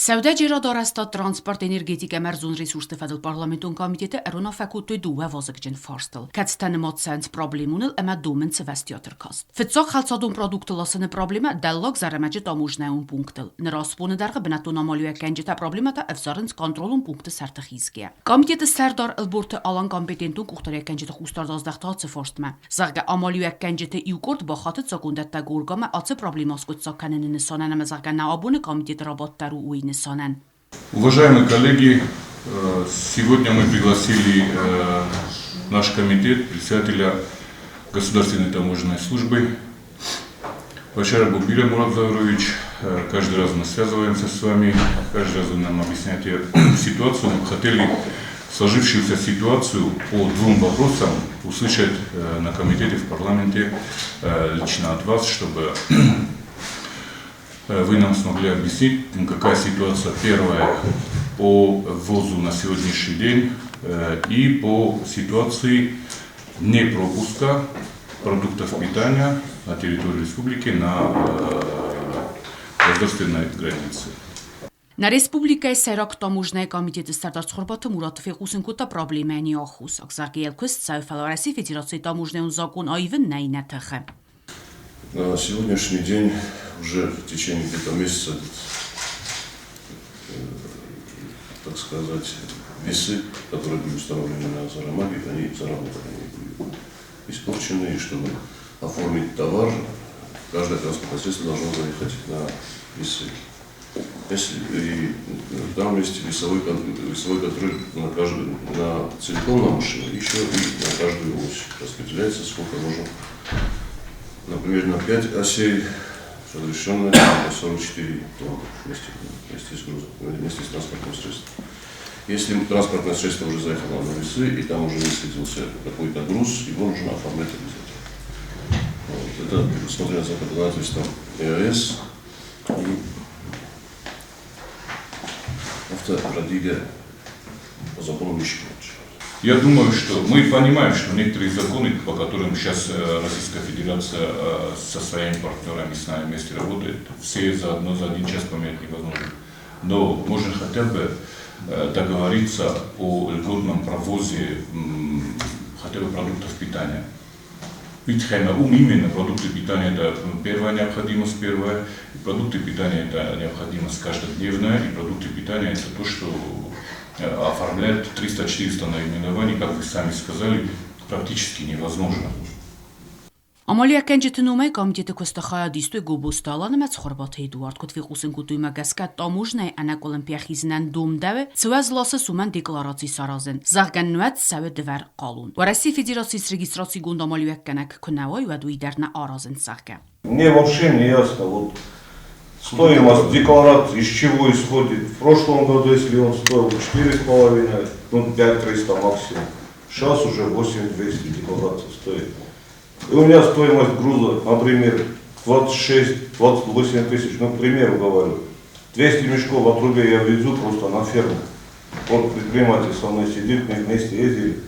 Սաուդա ջերադարաստա տրանսպորտ էներգետիկա մերզուն ռեսուրսը ֆեդել պարլամենտուն կոմիտետը էրոնա ֆակուտոյ դուվե վազգջն ֆարստել կացտանը մոծանց պրոբլեմունը էմա դումն ծվաստյոտր կաստ ֆծող խալցադուն պրոդուկտը լասնը պրոբլեմա դալլոգ զարամաջը տամուժնայուն պունկտել նրասպունը դարղը բնատուն ամալույա կենջետա պրոբլեմատա էվզարնց կոնտրոլուն պունկտը սարտխիզգիա կոմիտետը սարդար ըլբուրտը ալան կոմպետենտուն կուխտարյա կենջետը խուստարդազդախտացը ֆորստմա զարգա ամալույա կենջետը իուկորդ բախատը ծակունդատա գուրգամա ացը պրոբլեմասկուտ ծականն նսոնանամը զարգա նաաբունը комитет работару уйнесонен. Уважаемые коллеги, сегодня мы пригласили наш комитет, председателя Государственной таможенной службы Башара Бубира Мурат Заврович. Каждый раз мы связываемся с вами, каждый раз вы нам объясняете ситуацию. Мы хотели сложившуюся ситуацию по двум вопросам услышать на комитете в парламенте лично от вас, чтобы вы нам смогли объяснить, какая ситуация первая по ввозу на сегодняшний день и по ситуации непропуска продуктов питания на территории республики на государственной границе. На республикой сэрак таможенный комитет стартած խորբաթը մուրաթվի խուսնկուտա պրոբլեմանի ախուս ակզարգելքս Սայֆալարասի Федерации таможенный закон айвен найнатахе. На сегодняшний день уже в течение где-то месяца, так сказать, весы, которые были установлены на Зарамаге, они заработали, они были испорчены, и чтобы оформить товар, каждое транспортное средство должно заехать на весы. И в данном месте весовой контроль на целиком на машину, еще и на каждую ось распределяется, сколько можно. Например, на 5 осей разрешено 44 тонны вместе с грузом, вместе с транспортным средством. Если транспортное средство уже заехало на весы, и там уже высветился какой-то груз, его нужно оформлять обязательно. Вот. Это предусмотрено законодательством ЕАЭС и автопродвига по закону Мишкевича. Я думаю, что мы понимаем, что некоторые законы, по которым сейчас Российская Федерация со своими партнерами с нами вместе работает, все за один час поменять невозможно. Но можно хотя бы договориться о льготном провозе хотя бы продуктов питания. Ведь именно продукты питания это первая необходимость, и продукты питания это необходимость каждодневная, и продукты питания это то, что оформлять 300-400 наименований, как вы сами сказали, практически невозможно. Ամալիա կենջետնումայ կոմիտետը կոստախայադիստույ գոբոստալանը մեծ խորբաթեի դուարդ կոտվի խուսնկուտույ մագասկա տամուժնայ անակ օլիմպիախիզնան դումդավը ծվազ լասը սուման դեկլարացի սարազեն զաղգաննուած սավը դվար qalun. Россия Федерации регистрации гунд ամալիա կյանակ քնավոյ ու դուի դեռնա արազեն ծաղկա. Мне вообще не ясно, вот стоимость декларации из чего исходит. В прошлом году, если он стоил 4,5, ну 5,300 максимум, сейчас уже 8,200 декларация стоит. И у меня стоимость груза, например, 26-28 тысяч, ну, к примеру говорю. 200 мешков отрубей я везу просто на ферму. Вот предприниматель со мной сидит, мы вместе ездили.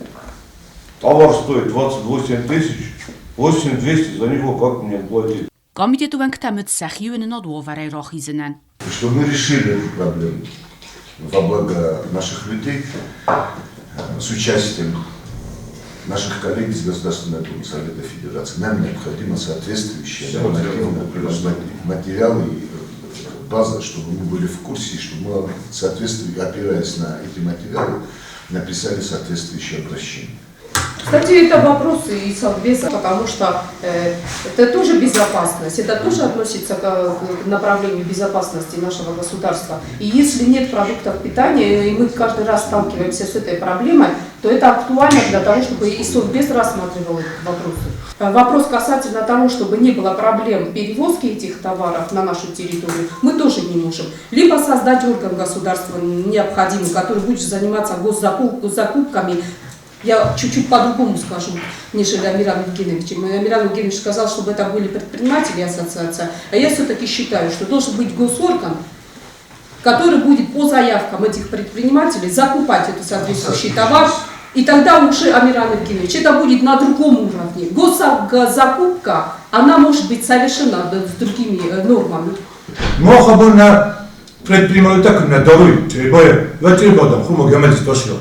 Товар стоит 28 тысяч, 8200, за него как мне платить? Կոմիտետը վանքտամըտ սախիույն նոդուովարայ ռոխիզնան. Чтобы мы решили эту проблему во благо наших людей с участием наших коллег из Государственного Думы Совета Федерации, нам необходимо соответствующие материалы и база, чтобы мы были в курсе, чтобы мы, опираясь на эти материалы, написали соответствующее обращение. Кстати, это вопросы и совбеза, потому что это тоже безопасность, это тоже относится к направлению безопасности нашего государства. И если нет продуктов питания, и мы каждый раз сталкиваемся с этой проблемой, то это актуально для того, чтобы и совбез рассматривал этот вопрос. Вопрос касательно того, чтобы не было проблем перевозки этих товаров на нашу территорию, мы тоже не можем. Либо создать орган государства необходимый, который будет заниматься госзакупками. Я чуть-чуть по-другому скажу, нежели Амиран Евгеньевич. Амиран Евгеньевич сказал, чтобы это были предприниматели ассоциации, а я все-таки считаю, что должен быть госорган, который будет по заявкам этих предпринимателей закупать этот соответствующий товар, и тогда уже, Амиран Евгеньевич, это будет на другом уровне. Госзакупка, она может быть совершена с другими нормами. предпринимателя на дорогу требуя, вот требуем, хумо гамадис дошло.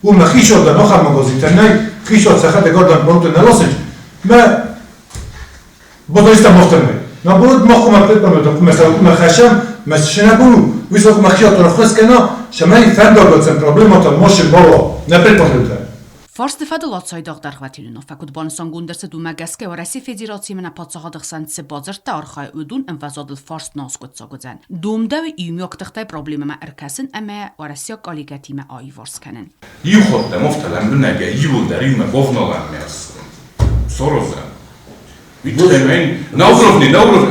Умна хищо да ноха магазитанай, хищо сахата гордан бонту налосить, ма бодоиста мохтармай. Но будет мохума предпринимателя, хумма хашам, ма шенабу, высок махиот рохлескано, шамай фандоргоцен проблемата моше боло, не предпринимателя. Ֆարստեֆադը լացայդաղ դարվատիլունով ֆակուտ բանսան գունդերսը դումագասկե օրասի ֆեդերացիի մնապացաղադղ սանցե բազրտա արխայ ուդուն ընվազադլ ֆարստ նոսկոծագոձան դումդավ իմյոկ տղտայ պրոբլեմը արկասն əmə օրասիա կալիգատիմə այ վորսկանեն Юхотта, мофталам бинага, юлдарима, бовнолам мяс. Сороза. На уровне,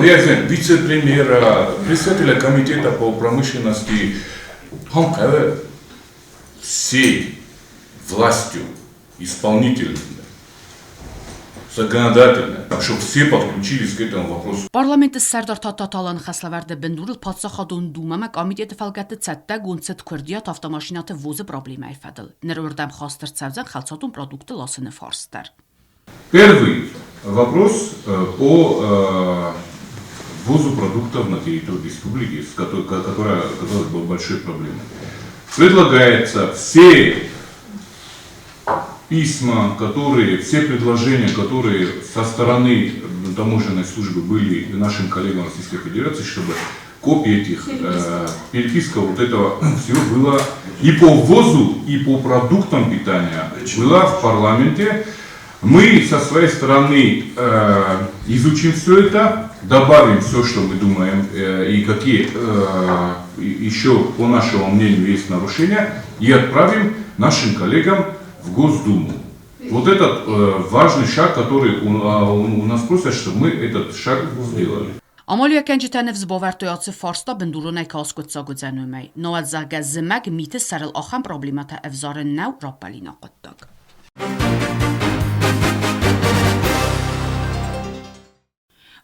я знаю, вице-премьера, председателя комитета по промышленности, всей властью исполнительной, законодательной, чтобы все подключились к этому вопросу. Parlamenti Sərdar Tatatalan xəsləvərdə bindurul patsaxadun dumama komiteti fəlqəti çətdə qunçət Kürdiyat avtomaşinatı vuzu problemi ayfadıl. Nərördəm xastır çəvzən xalçatun produktu lasını farstır. Первый вопрос по ввозу продуктов на территорию республики, которая была большой проблемой. Предлагается все письма, все предложения, которые со стороны таможенной службы были нашим коллегам Российской Федерации, чтобы копии этих переписка вот этого всего было и по ввозу, и по продуктам питания была в парламенте. Мы со своей стороны изучим все это, добавим все, что мы думаем и какие еще, по нашему мнению, есть нарушения, и отправим нашим коллегам в Госдуму. Вот этот важный шаг, который у нас просят, чтобы мы этот шаг сделали. Ամալյա կենջիտանև զբովարտոյացի ֆարստա բնդուրուն այ կասկոծագոձանում է։ Նոած զագա զմակ միտը սարել ախան պրոբլեմատա էվզարեն նավ ռապալինա կտակ։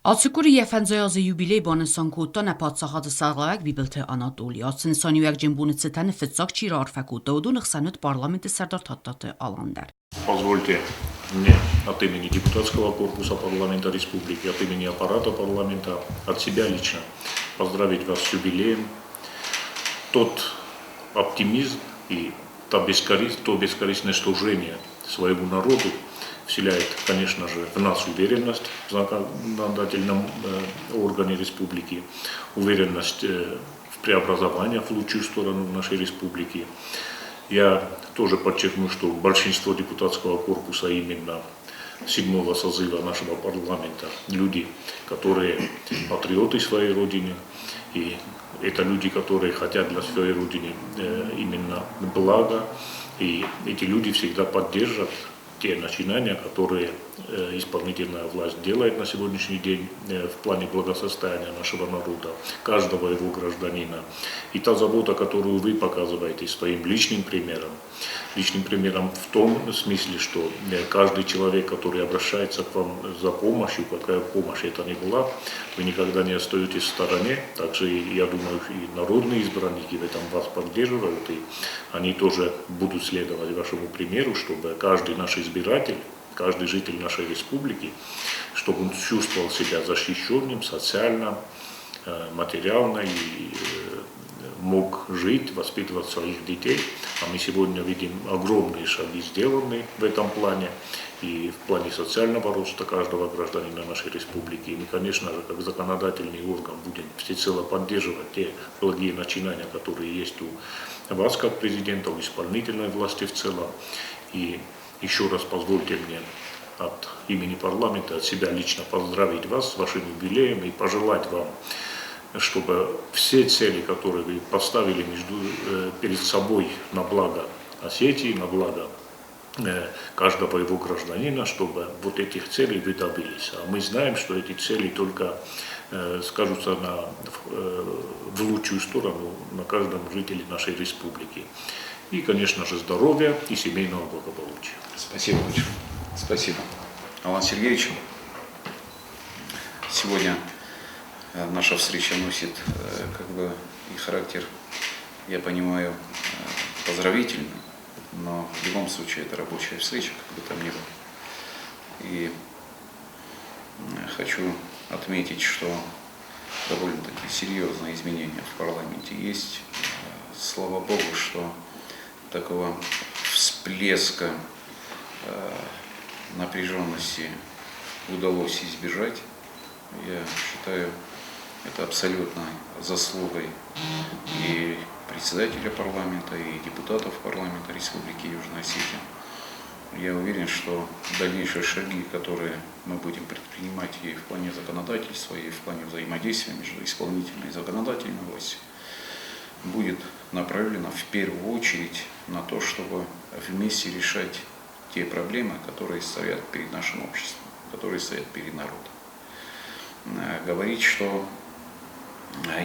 Ացիկուրի եվենձոյազը юбилей բաննսան կուտան է պատսաղածը սաղլավակ բիբլթե անատոլի։ Ացին սանյուակ ջնբունը ծետանը ֆեցակ չիր արվակուտը ուդուն ըխսանուտ parlamenti Sərdar Tattatı alanдар. Позвольте мне от имени депутатского корпуса парламента республики, от имени аппарата парламента, от себя лично поздравить вас с юбилеем. Тот оптимизм и то бескорыстное служение своему народу вселяет, конечно же, в нас уверенность в законодательном органе республики, уверенность в преобразовании в лучшую сторону нашей республики. Я тоже подчеркну, что большинство депутатского корпуса именно 7-го созыва нашего парламента люди, которые патриоты своей родины, и это люди, которые хотят для своей родины именно блага, и эти люди всегда поддержат те начинания, которые исполнительная власть делает на сегодняшний день в плане благосостояния нашего народа, каждого его гражданина. И та забота, которую вы показываете своим личным примером в том смысле, что каждый человек, который обращается к вам за помощью, какая помощь это ни была, вы никогда не остаетесь в стороне. Также, я думаю, и народные избранники в этом вас поддерживают, и они тоже будут следовать вашему примеру, чтобы каждый наш избиратель, каждый житель нашей республики, чтобы он чувствовал себя защищенным социально, материально и мог жить, воспитывать своих детей. А мы сегодня видим огромные шаги сделанные в этом плане и в плане социального роста каждого гражданина нашей республики. И мы, конечно же, как законодательный орган будем всецело поддерживать те благие начинания, которые есть у вас как президента, у исполнительной власти в целом. И еще раз позвольте мне от имени парламента, от себя лично поздравить вас с вашим юбилеем и пожелать вам, чтобы все цели, которые вы поставили перед собой на благо Осетии, на благо каждого его гражданина, чтобы вот этих целей вы добились. А мы знаем, что эти цели только скажутся в лучшую сторону на каждом жителе нашей республики. И, конечно же, здоровья и семейного благополучия. Спасибо большое. Спасибо. Алан Сергеевич, сегодня наша встреча носит и характер, я понимаю, поздравительный, но в любом случае это рабочая встреча, как бы там ни было. И хочу отметить, что довольно-таки серьезные изменения в парламенте есть. Слава Богу, что такого всплеска напряженности удалось избежать. Я считаю, это абсолютно заслугой и председателя парламента, и депутатов парламента Республики Южная Осетия. Я уверен, что дальнейшие шаги, которые мы будем предпринимать и в плане законодательства, и в плане взаимодействия между исполнительной и законодательной властью, будет направлено в первую очередь на то, чтобы вместе решать те проблемы, которые стоят перед нашим обществом, которые стоят перед народом. Говорить, что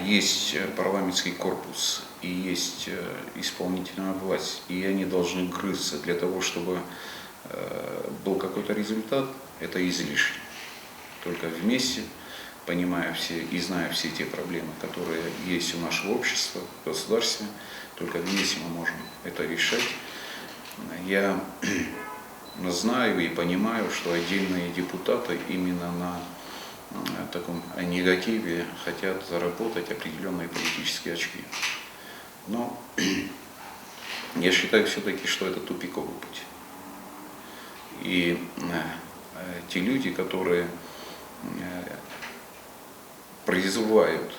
есть парламентский корпус и есть исполнительная власть, и они должны грызться для того, чтобы был какой-то результат, это излишне. Только вместе, понимая все и зная все те проблемы, которые есть у нашего общества, в государстве, только вместе мы можем это решать. Я знаю и понимаю, что отдельные депутаты именно на таком негативе хотят заработать определенные политические очки. Но я считаю все-таки, что это тупиковый путь. И те люди, которые призывают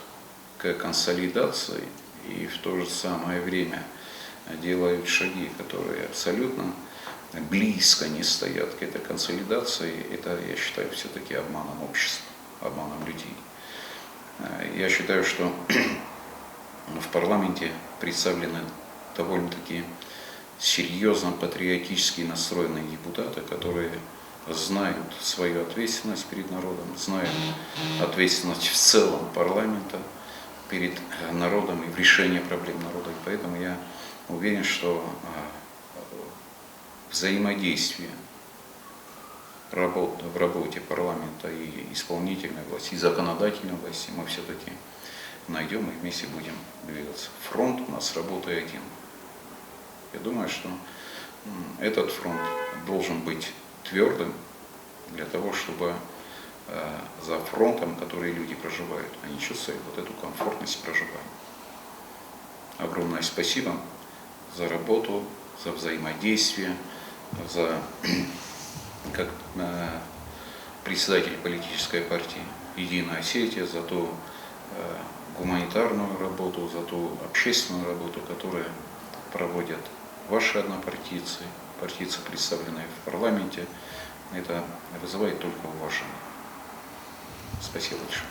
к консолидации и в то же самое время делают шаги, которые абсолютно близко не стоят к этой консолидации, это, я считаю, все-таки обманом общества, обманом людей. Я считаю, что в парламенте представлены довольно-таки серьезно патриотически настроенные депутаты, которые знают свою ответственность перед народом, знают ответственность в целом парламента перед народом и в решении проблем народа. И поэтому я уверен, что взаимодействие в работе парламента и исполнительной власти, и законодательной власти мы все-таки найдем и вместе будем двигаться. Фронт у нас работает один. Я думаю, что этот фронт должен быть твердым для того, чтобы за фронтом, который люди проживают, они чувствуют вот эту комфортность проживания. Огромное спасибо за работу, за взаимодействие, за как председатель политической партии «Единая Осетия», за ту гуманитарную работу, за ту общественную работу, которую проводят ваши однопартийцы, партийцы, представленные в парламенте. Это вызывает только уважение. Спасибо большое.